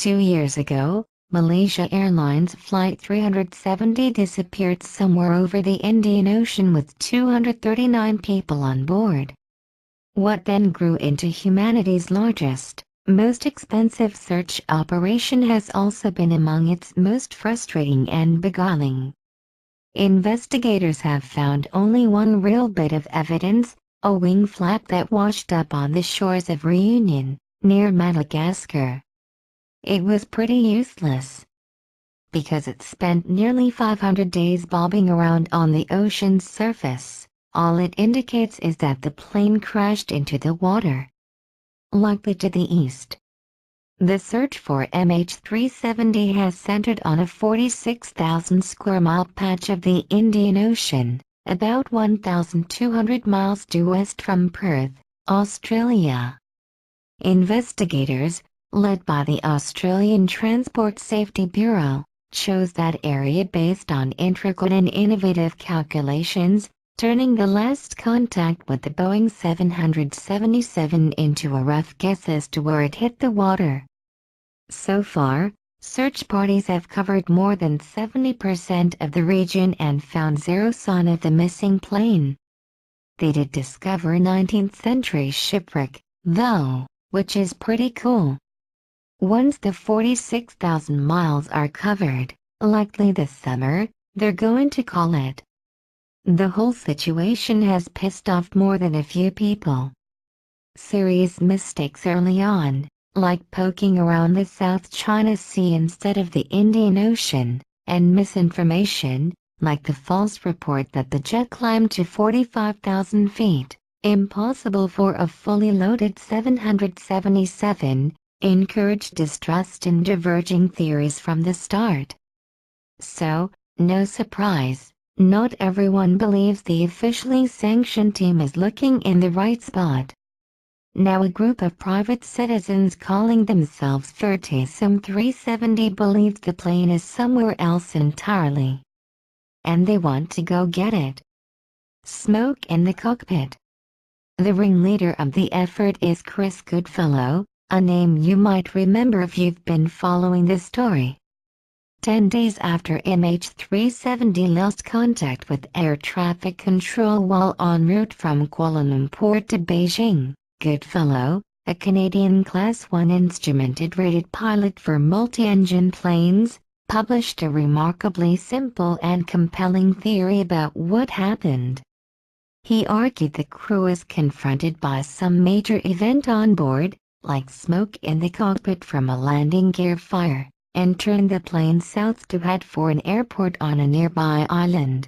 2 years ago, Malaysia Airlines Flight 370 disappeared somewhere over the Indian Ocean with 239 people on board. What then grew into humanity's largest, most expensive search operation has also been among its most frustrating and beguiling. Investigators have found only one real bit of evidence, a wing flap that washed up on the shores of Reunion, near Madagascar. It was pretty useless, because it spent nearly 500 days bobbing around on the ocean's surface. All it indicates is that the plane crashed into the water, likely to the east. The search for MH370 has centered on a 46,000 square mile patch of the Indian Ocean, about 1,200 miles due west from Perth, Australia. Investigators, led by the Australian Transport Safety Bureau, chose that area based on intricate and innovative calculations, turning the last contact with the Boeing 777 into a rough guess as to where it hit the water. So far, search parties have covered more than 70% of the region and found zero sign of the missing plane. They did discover a 19th century shipwreck, though, which is pretty cool. Once the 46,000 miles are covered, likely this summer, they're going to call it. The whole situation has pissed off more than a few people. Serious mistakes early on, like poking around the South China Sea instead of the Indian Ocean, and misinformation, like the false report that the jet climbed to 45,000 feet, impossible for a fully loaded 777, encouraged distrust and diverging theories from the start. So, no surprise, not everyone believes the officially sanctioned team is looking in the right spot. Now a group of private citizens calling themselves MH 370 believes the plane is somewhere else entirely, and they want to go get it. Smoke in the cockpit. The ringleader of the effort is Chris Goodfellow, a name you might remember if you've been following the story. 10 days after MH370 lost contact with air traffic control while en route from Kuala Lumpur to Beijing, Goodfellow, a Canadian Class 1 instrumented-rated pilot for multi-engine planes, published a remarkably simple and compelling theory about what happened. He argued the crew was confronted by some major event on board, like smoke in the cockpit from a landing gear fire, and turned the plane south to head for an airport on a nearby island.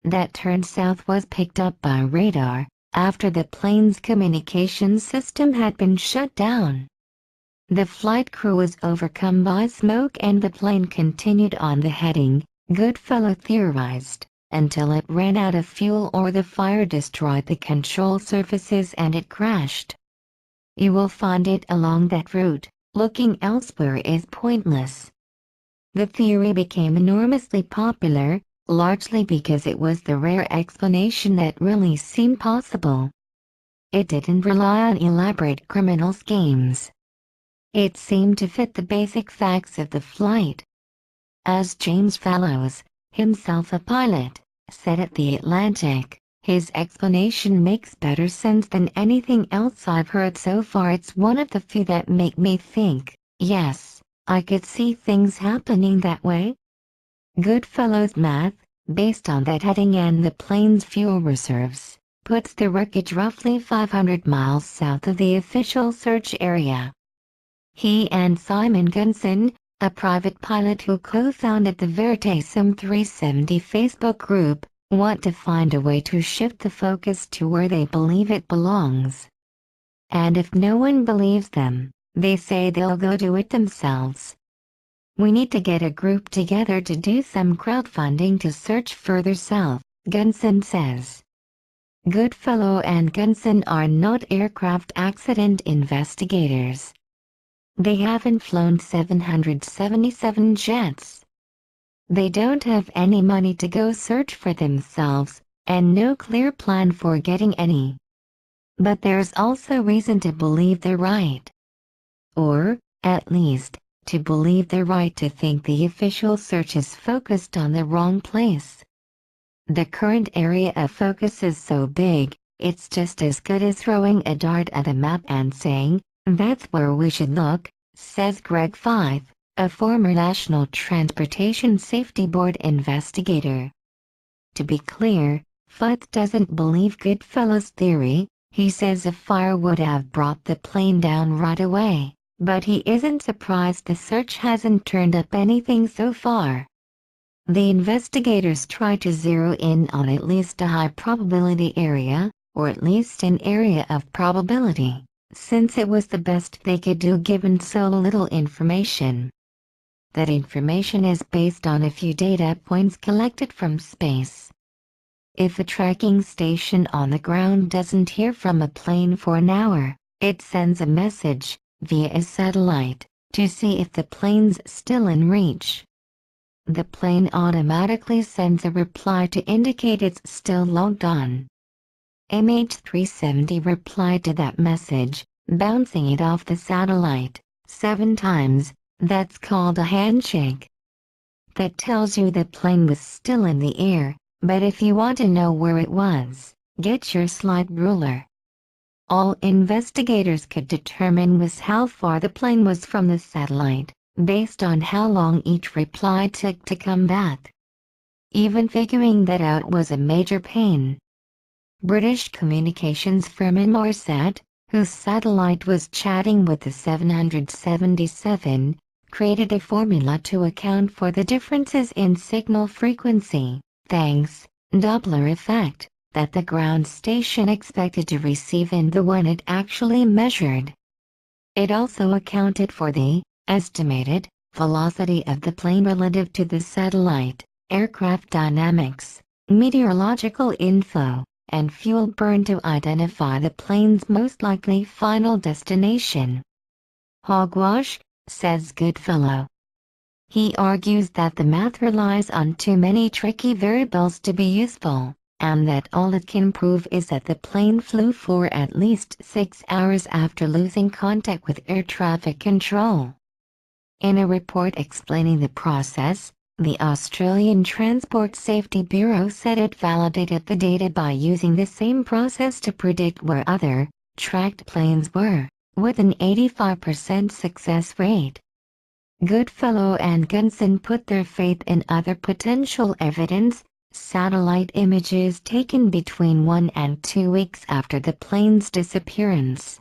That turn south was picked up by radar, after the plane's communications system had been shut down. The flight crew was overcome by smoke and the plane continued on the heading, Goodfellow theorized, until it ran out of fuel or the fire destroyed the control surfaces and it crashed. You will find it along that route. Looking elsewhere is pointless. The theory became enormously popular, largely because it was the rare explanation that really seemed possible. It didn't rely on elaborate criminal schemes. It seemed to fit the basic facts of the flight. As James Fallows, himself a pilot, said at The Atlantic, his explanation makes better sense than anything else I've heard so far. It's one of the few that make me think, yes, I could see things happening that way. Goodfellow's math, based on that heading and the plane's fuel reserves, puts the wreckage roughly 500 miles south of the official search area. He and Simon Gunson, a private pilot who co-founded the MH 370 Facebook group, want to find a way to shift the focus to where they believe it belongs. And if no one believes them, they say they'll go do it themselves. We need to get a group together to do some crowdfunding to search further south, Gunson says. Goodfellow and Gunson are not aircraft accident investigators. They haven't flown 777 jets. They don't have any money to go search for themselves, and no clear plan for getting any. But there's also reason to believe they're right. Or, at least, to believe they're right to think the official search is focused on the wrong place. The current area of focus is so big, it's just as good as throwing a dart at a map and saying, "That's where we should look," says Greg Fife, a former National Transportation Safety Board investigator. To be clear, Fife doesn't believe Goodfellow's theory. He says a fire would have brought the plane down right away, but he isn't surprised the search hasn't turned up anything so far. The investigators try to zero in on at least a high probability area, or at least an area of probability, since it was the best they could do given so little information. That information is based on a few data points collected from space. If a tracking station on the ground doesn't hear from a plane for an hour, it sends a message, via a satellite, to see if the plane's still in reach. The plane automatically sends a reply to indicate it's still logged on. MH370 replied to that message, bouncing it off the satellite, 7 times. That's called a handshake. That tells you the plane was still in the air, but if you want to know where it was, get your slide ruler. All investigators could determine was how far the plane was from the satellite, based on how long each reply took to come back. Even figuring that out was a major pain. British communications firm Inmarsat, whose satellite was chatting with the 777, created a formula to account for the differences in signal frequency, thanks Doppler effect, that the ground station expected to receive and the one it actually measured. It also accounted for the estimated velocity of the plane relative to the satellite, aircraft dynamics, meteorological info, and fuel burn to identify the plane's most likely final destination. Hogwash, says Goodfellow. He argues that the math relies on too many tricky variables to be useful, and that all it can prove is that the plane flew for at least 6 hours after losing contact with air traffic control. In a report explaining the process, the Australian Transport Safety Bureau said it validated the data by using the same process to predict where other, tracked planes were, with an 85% success rate. Goodfellow and Gunson put their faith in other potential evidence, satellite images taken between 1 and 2 weeks after the plane's disappearance.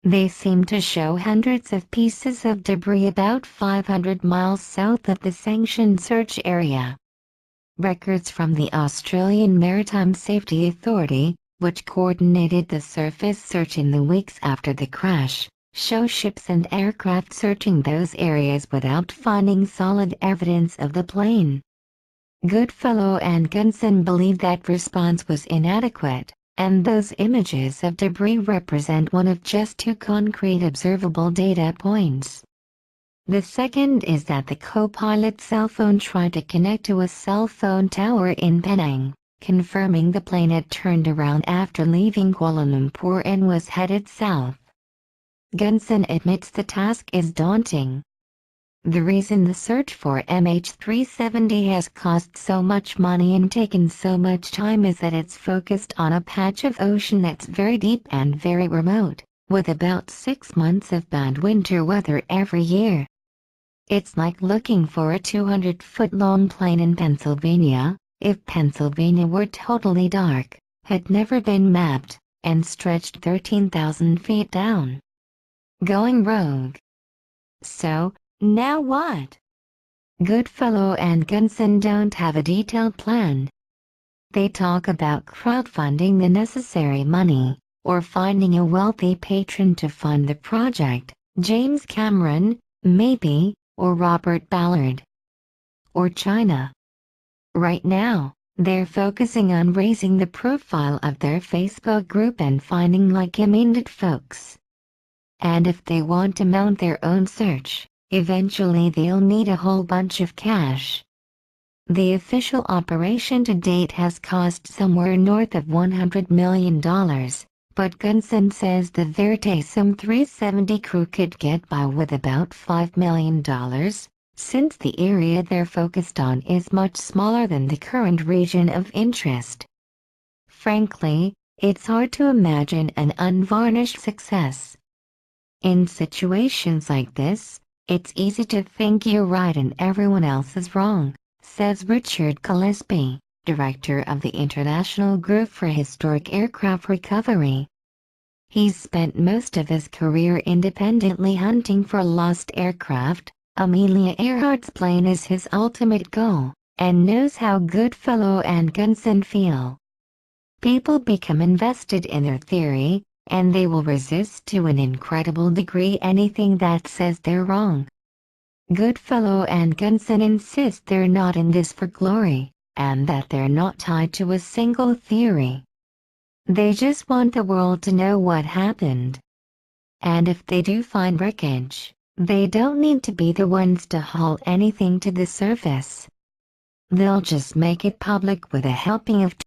They seem to show hundreds of pieces of debris about 500 miles south of the sanctioned search area. Records from the Australian Maritime Safety Authority, which coordinated the surface search in the weeks after the crash, show ships and aircraft searching those areas without finding solid evidence of the plane. Goodfellow and Gunson believe that response was inadequate, and those images of debris represent one of just 2 concrete observable data points. The second is that the co-pilot's cell phone tried to connect to a cell phone tower in Penang, confirming the plane had turned around after leaving Kuala Lumpur and was headed south. Gunson admits the task is daunting. The reason the search for MH370 has cost so much money and taken so much time is that it's focused on a patch of ocean that's very deep and very remote, with about 6 months of bad winter weather every year. It's like looking for a 200-foot-long plane in Pennsylvania, if Pennsylvania were totally dark, had never been mapped, and stretched 13,000 feet down. Going rogue. So, now what? Goodfellow and Gunson don't have a detailed plan. They talk about crowdfunding the necessary money, or finding a wealthy patron to fund the project, James Cameron, maybe, or Robert Ballard. Or China. Right now, they're focusing on raising the profile of their Facebook group and finding like-minded folks. And if they want to mount their own search, eventually they'll need a whole bunch of cash. The official operation to date has cost somewhere north of $100 million, but Gunson says the MH370 crew could get by with about $5 million, since the area they're focused on is much smaller than the current region of interest. Frankly, it's hard to imagine an unvarnished success. In situations like this, it's easy to think you're right and everyone else is wrong, says Richard Gillespie, director of the International Group for Historic Aircraft Recovery. He's spent most of his career independently hunting for lost aircraft. Amelia Earhart's plane is his ultimate goal, and knows how Goodfellow and Gunson feel. People become invested in their theory, and they will resist to an incredible degree anything that says they're wrong. Goodfellow and Gunson insist they're not in this for glory, and that they're not tied to a single theory. They just want the world to know what happened. And if they do find wreckage, they don't need to be the ones to haul anything to the surface. They'll just make it public with a helping of